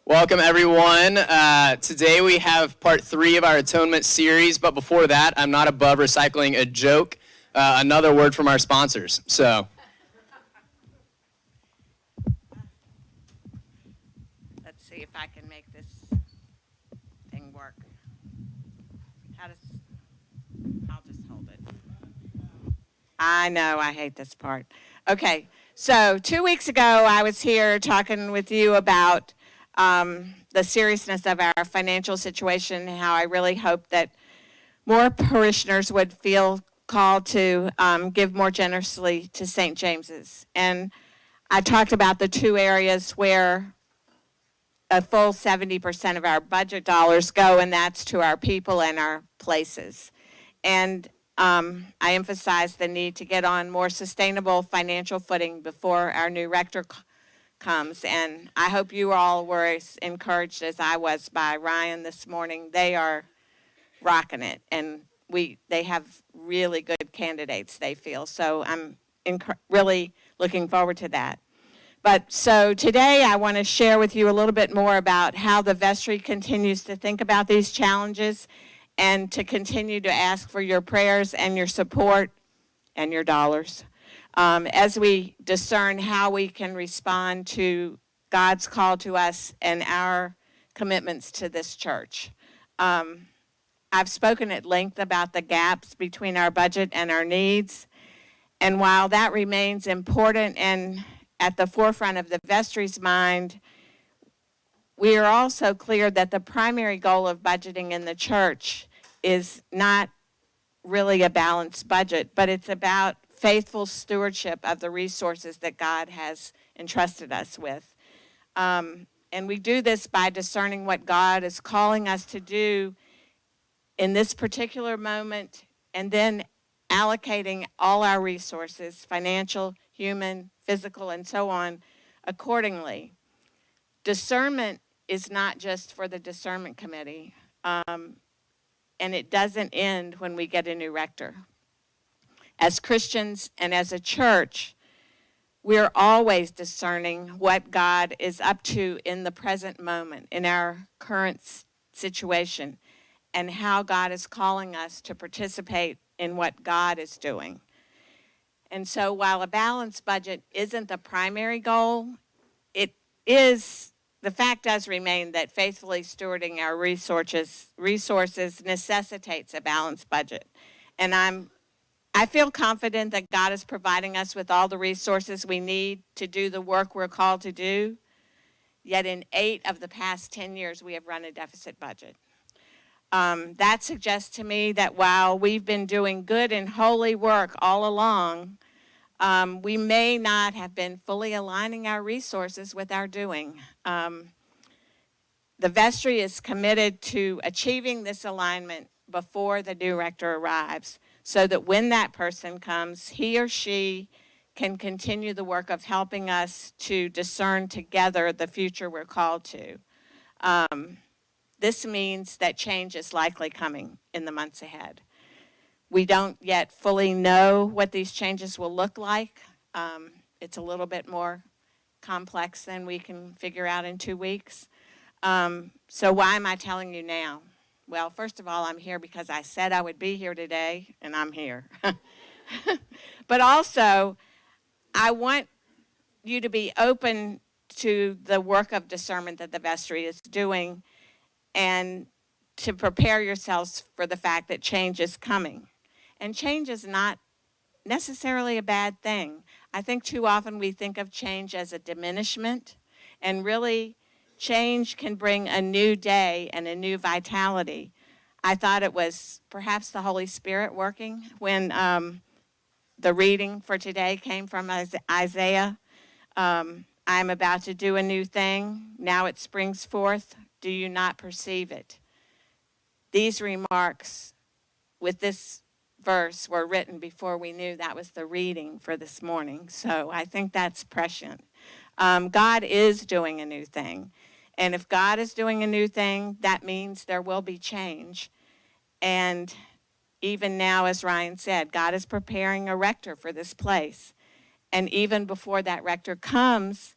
Welcome, everyone. Today we have part 3 of our Atonement series, but before that, I'm not above recycling a joke, another word from our sponsors. So, let's see if I can make this thing work. I'll just hold it. I know, I hate this part. Okay, so 2 weeks ago, I was here talking with you about the seriousness of our financial situation, how I really hope that more parishioners would feel called to give more generously to St. James's. And I talked about the 2 areas where a full 70% of our budget dollars go, and that's to our people and our places. And I emphasized the need to get on more sustainable financial footing before our new rector comes, and I hope you all were as encouraged as I was by Ryan this morning. They are rocking it, and they have really good candidates, they feel, so I'm really looking forward to that. But so today I want to share with you a little bit more about how the vestry continues to think about these challenges and to continue to ask for your prayers and your support and your dollars. As we discern how we can respond to God's call to us and our commitments to this church. I've spoken at length about the gaps between our budget and our needs, and while that remains important and at the forefront of the vestry's mind, we are also clear that the primary goal of budgeting in the church is not really a balanced budget, but it's about faithful stewardship of the resources that God has entrusted us with. And we do this by discerning what God is calling us to do in this particular moment, and then allocating all our resources, financial, human, physical, and so on, accordingly. Discernment is not just for the discernment committee, and it doesn't end when we get a new rector. As Christians and as a church, we're always discerning what God is up to in the present moment, in our current situation, and how God is calling us to participate in what God is doing. And so while a balanced budget isn't the primary goal, the fact does remain that faithfully stewarding our resources necessitates a balanced budget. And I feel confident that God is providing us with all the resources we need to do the work we're called to do. Yet in 8 of the past 10 years, we have run a deficit budget. That suggests to me that while we've been doing good and holy work all along, we may not have been fully aligning our resources with our doing. The vestry is committed to achieving this alignment before the new rector arrives, so that when that person comes, he or she can continue the work of helping us to discern together the future we're called to. This means that change is likely coming in the months ahead. We don't yet fully know what these changes will look like. It's a little bit more complex than we can figure out in 2 weeks. So why am I telling you now? Well, first of all, I'm here because I said I would be here today, and I'm here. But also, I want you to be open to the work of discernment that the vestry is doing, and to prepare yourselves for the fact that change is coming. And change is not necessarily a bad thing. I think too often we think of change as a diminishment, and really change can bring a new day and a new vitality. I thought it was perhaps the Holy Spirit working when the reading for today came from Isaiah. I'm about to do a new thing. Now it springs forth. Do you not perceive it? These remarks with this verse were written before we knew that was the reading for this morning. So I think that's prescient. God is doing a new thing. And if God is doing a new thing, that means there will be change. And even now, as Ryan said, God is preparing a rector for this place. And even before that rector comes,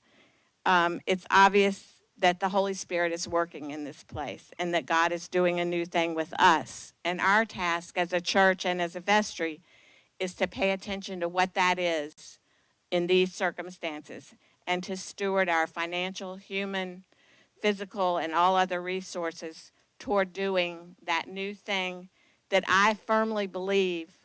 it's obvious that the Holy Spirit is working in this place and that God is doing a new thing with us. And our task as a church and as a vestry is to pay attention to what that is in these circumstances and to steward our financial, human, physical, and all other resources toward doing that new thing that I firmly believe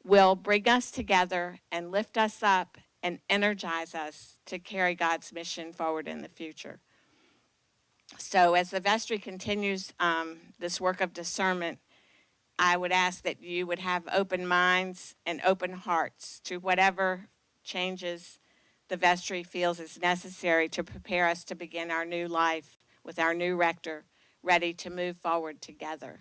will bring us together and lift us up and energize us to carry God's mission forward in the future. So as the vestry continues this work of discernment, I would ask that you would have open minds and open hearts to whatever changes the vestry feels is necessary to prepare us to begin our new life with our new rector, ready to move forward together.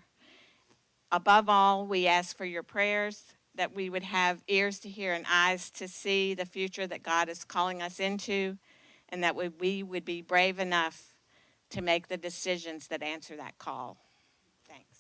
Above all, we ask for your prayers, that we would have ears to hear and eyes to see the future that God is calling us into, and that we would be brave enough to make the decisions that answer that call. Thanks.